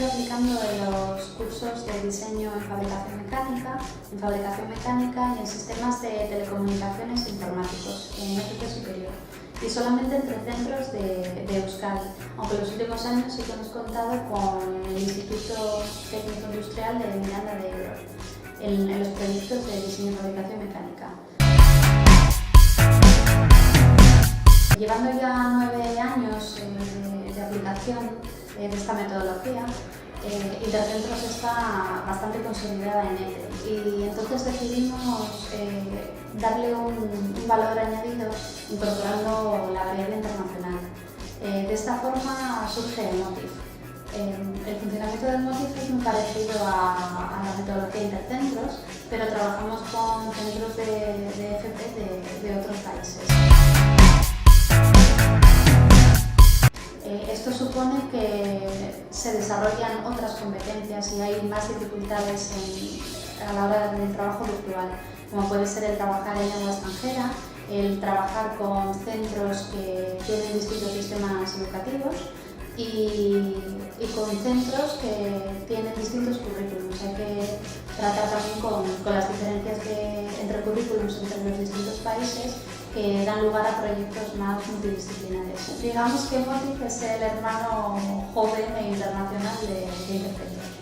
ido aplicando en los cursos de diseño en fabricación mecánica y en sistemas de telecomunicaciones informáticos en FP superior, y solamente entre centros de Euskadi, aunque en los últimos años sí que hemos contado con el Instituto Técnico Industrial de Miranda de Ebro en los proyectos de diseño y fabricación mecánica. Llevando ya 9 años de aplicación de esta metodología, Intercentros está bastante consolidada en él, y entonces decidimos darle un valor añadido incorporando la variable internacional. De esta forma surge el MOTIF. El funcionamiento del MOTIF es muy parecido a la metodología Intercentros, pero trabajamos con centros de FP de otros países. Esto supone que se desarrollan otras competencias y hay más dificultades a la hora del trabajo virtual, como puede ser el trabajar en lengua extranjera, el trabajar con centros que tienen distintos sistemas educativos y con centros que tienen distintos currículums. Hay que tratar también con las diferencias entre currículums entre los distintos países, que dan lugar a proyectos más multidisciplinares. Digamos que MOTIF es el hermano joven e internacional de Intercentros.